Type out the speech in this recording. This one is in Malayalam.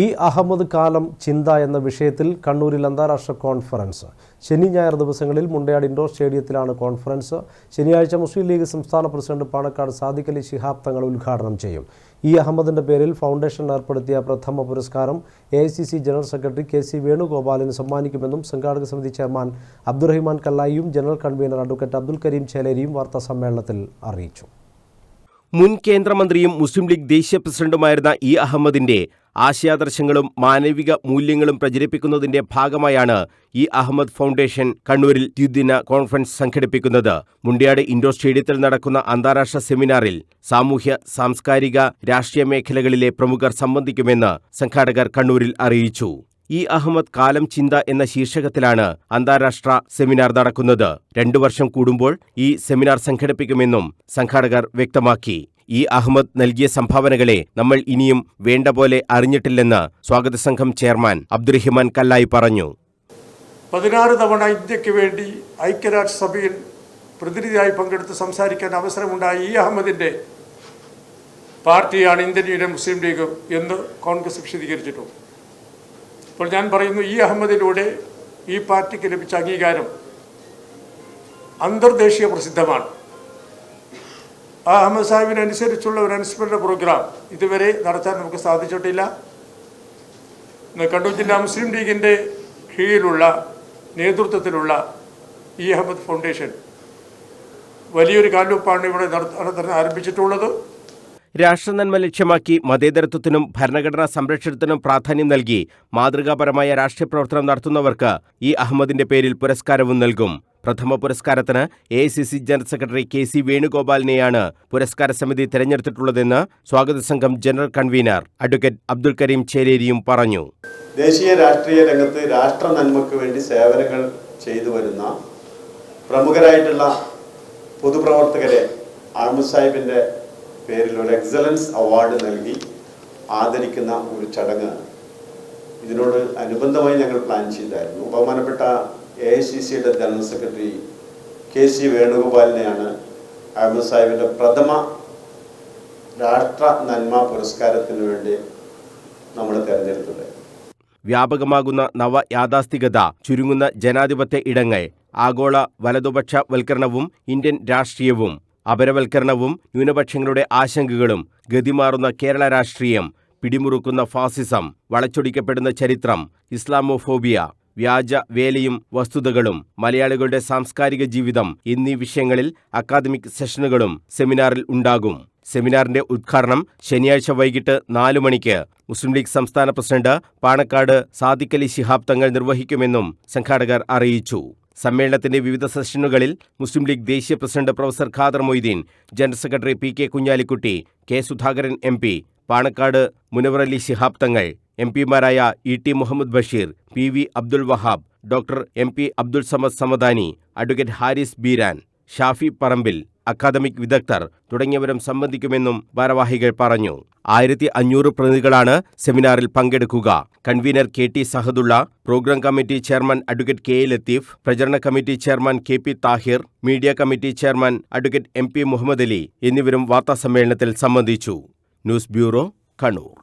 ഇ അഹമ്മദ് കാലം ചിന്ത എന്ന വിഷയത്തിൽ കണ്ണൂരിൽ അന്താരാഷ്ട്ര കോൺഫറൻസ്. ശനി ഞായർ ദിവസങ്ങളിൽ മുണ്ടയാട് ഇൻഡോർ സ്റ്റേഡിയത്തിലാണ് കോൺഫറൻസ്. ശനിയാഴ്ച മുസ്ലിം ലീഗ് സംസ്ഥാന പ്രസിഡന്റ് പാണക്കാട് സാദിഖ് അലി ശിഹാബ് തങ്ങൾ ഉദ്ഘാടനം ചെയ്യും. ഇ അഹമ്മദിന്റെ പേരിൽ ഫൗണ്ടേഷൻ ഏർപ്പെടുത്തിയ പ്രഥമ പുരസ്കാരം AICC ജനറൽ സെക്രട്ടറി KC വേണുഗോപാലിന് സമ്മാനിക്കുമെന്നും സംഘാടക സമിതി ചെയർമാൻ അബ്ദുറഹിമാൻ കല്ലായിയും general convener advocate Abdul Kareem ചേലേരിയും വാർത്താസമ്മേളനത്തിൽ അറിയിച്ചു. മുൻ കേന്ദ്രമന്ത്രിയും മുസ്ലിം ലീഗ് ദേശീയ പ്രസിഡന്റുമായിരുന്ന ഇ അഹമ്മദിന്റെ ആശയാദർശങ്ങളും മാനവിക മൂല്യങ്ങളും പ്രചരിപ്പിക്കുന്നതിന്റെ ഭാഗമായാണ് ഇ അഹമ്മദ് ഫൗണ്ടേഷൻ കണ്ണൂരിൽ ദ്വിദിന കോൺഫറൻസ് സംഘടിപ്പിക്കുന്നത്. മുണ്ടയാട് ഇൻഡോർ സ്റ്റേഡിയത്തിൽ നടക്കുന്ന അന്താരാഷ്ട്ര സെമിനാറിൽ സാമൂഹ്യ, സാംസ്കാരിക, രാഷ്ട്രീയ മേഖലകളിലെ പ്രമുഖർ സംബന്ധിക്കുമെന്ന് സംഘാടകർ കണ്ണൂരിൽ അറിയിച്ചു. ഇ അഹമ്മദ് കാലം ചിന്ത എന്ന ശീർഷകത്തിലാണ് അന്താരാഷ്ട്ര സെമിനാർ നടക്കുന്നത്. 2 വർഷം കൂടുമ്പോൾ ഈ സെമിനാർ സംഘടിപ്പിക്കുമെന്നും സംഘാടകർ വ്യക്തമാക്കി. ഇ അഹമ്മദ് നൽകിയ സംഭാവനകളെ നമ്മൾ ഇനിയും വേണ്ട പോലെ അറിഞ്ഞിട്ടില്ലെന്ന് സ്വാഗത സംഘം ചെയർമാൻ അബ്ദുറഹിമാൻ കല്ലായി പറഞ്ഞു. 16 തവണ ഇന്ത്യക്ക് വേണ്ടി ഐക്യരാഷ്ട്രസഭയിൽ പ്രതിനിധിയായി പങ്കെടുത്ത് സംസാരിക്കാൻ അവസരമുണ്ടായ ഇ അഹമ്മദിന്റെ പാർട്ടിയാണ് ഇന്ത്യൻ യൂണിയൻ മുസ്ലിം ലീഗ് എന്ന് കോൺഗ്രസ് വിശദീകരിച്ചിട്ടുണ്ട്. അപ്പോൾ ഞാൻ പറയുന്നു, ഇ അഹമ്മദിലൂടെ ഈ പാർട്ടിക്ക് ലഭിച്ച അംഗീകാരം അന്തർദേശീയ പ്രസിദ്ധമാണ്. ആ അഹമ്മദ് സാഹിബിനനുസരിച്ചുള്ള ഒരു അനുസ്മരണ പ്രോഗ്രാം ഇതുവരെ നടത്താൻ നമുക്ക് സാധിച്ചിട്ടില്ല. കണ്ണൂർ ജില്ലാ മുസ്ലിം ലീഗിൻ്റെ കീഴിലുള്ള നേതൃത്വത്തിലുള്ള ഇ അഹമ്മദ് ഫൗണ്ടേഷൻ വലിയൊരു കാൽവെപ്പാണ് ഇവിടെ നടത്താൻ ആരംഭിച്ചിട്ടുള്ളത്. രാഷ്ട്രനന്മ ലക്ഷ്യമാക്കി മതേതരത്വത്തിനും ഭരണഘടനാ സംരക്ഷണത്തിനും പ്രാധാന്യം നൽകി മാതൃകാപരമായ രാഷ്ട്രീയ പ്രവർത്തനം നടത്തുന്നവർക്ക് ഇ അഹമ്മദിന്റെ പേരിൽ പുരസ്കാരവും നൽകും. പ്രഥമ പുരസ്കാരത്തിന് AICC ജനറൽ സെക്രട്ടറി KC വേണുഗോപാലിനെയാണ് പുരസ്കാര സമിതി തെരഞ്ഞെടുത്തിട്ടുള്ളതെന്ന് സ്വാഗത സംഘം general convener advocate Abdul Kareem ചേലേരിയും പറഞ്ഞു. ദേശീയ രാഷ്ട്രീയ രംഗത്ത് രാഷ്ട്ര നന്മയ്ക്ക് വേണ്ടി സേവനങ്ങൾ ചെയ്തു വരുന്ന പ്രമുഖരായിട്ടുള്ള പൊതുപ്രവർത്തകരെ അഹമ്മദ് സാഹിബിന്റെ പേരിൽ ഒരു എക്സലൻസ് അവാർഡ് നൽകി ആദരിക്കുന്ന ഒരു ചടങ്ങ് ഇതിനോട് അനുബന്ധമായി ഞങ്ങൾ പ്ലാൻ ചെയ്തായിരുന്നു. ബഹുമാനപ്പെട്ട AICCയുടെ ജനറൽ സെക്രട്ടറി KC വേണുഗോപാലിനെയാണ് അഹമ്മദ് സാഹിബിന്റെ പ്രഥമ രാഷ്ട്ര നന്മ പുരസ്കാരത്തിന് വേണ്ടി നമ്മൾ തെരഞ്ഞെടുത്തത്. വ്യാപകമാകുന്ന നവ യാഥാസ്ഥികത, ചുരുങ്ങുന്ന ജനാധിപത്യ ഇടങ്ങൾ, ആഗോള വലതുപക്ഷ വൽക്കരണവും ഇന്ത്യൻ രാഷ്ട്രീയവും, അപരവൽക്കരണവും, ന്യൂനപക്ഷങ്ങളുടെ ആശങ്കകളും, ഗതിമാറുന്ന കേരള രാഷ്ട്രീയം, പിടിമുറുക്കുന്ന ഫാസിസം, വളച്ചൊടിക്കപ്പെടുന്ന ചരിത്രം, ഇസ്ലാമോഫോബിയ, വ്യാജ വേലയും വസ്തുതകളും, മലയാളികളുടെ സാംസ്കാരിക ജീവിതം എന്നീ വിഷയങ്ങളിൽ അക്കാദമിക് സെഷനുകളും സെമിനാറിൽ ഉണ്ടാകും. സെമിനാറിന്റെ ഉദ്ഘാടനം ശനിയാഴ്ച വൈകിട്ട് 4 മണിക്ക് മുസ്ലിം ലീഗ് സംസ്ഥാന പ്രസിഡന്റ് പാണക്കാട് സാദിഖ് അലി ശിഹാബ് തങ്ങൾ നിർവഹിക്കുമെന്നും സംഘാടകർ അറിയിച്ചു. സമ്മേളനത്തിന്റെ വിവിധ സെഷനുകളിൽ മുസ്ലിം ലീഗ് ദേശീയ president professor Khader Moideen, general secretary PK Kunhalikutty, K Sudhakaran MP, Panakkad Munavar Ali Shihab Thangal, MP മാരായ ET Muhammad Basheer, PV Abdul Wahab, doctor MP Abdul Samad Samadani, advocate Haris Beeran, Shafi Parambil, academic വിദഗ്ധർ തുടങ്ങിയവരും സംബന്ധിക്കുമെന്നും ഭാരവാഹികൾ പറഞ്ഞു. 1500 പ്രതിനിധികളാണ് സെമിനാറിൽ പങ്കെടുക്കുക. Convener KT Sahadulla, programme committee chairman advocate KA Latheef, പ്രചരണ committee chairman KP Thahir, media committee chairman advocate MP Muhammad Ali എന്നിവരും വാർത്താസമ്മേളനത്തിൽ സംബന്ധിച്ചു. News bureau, Kannur.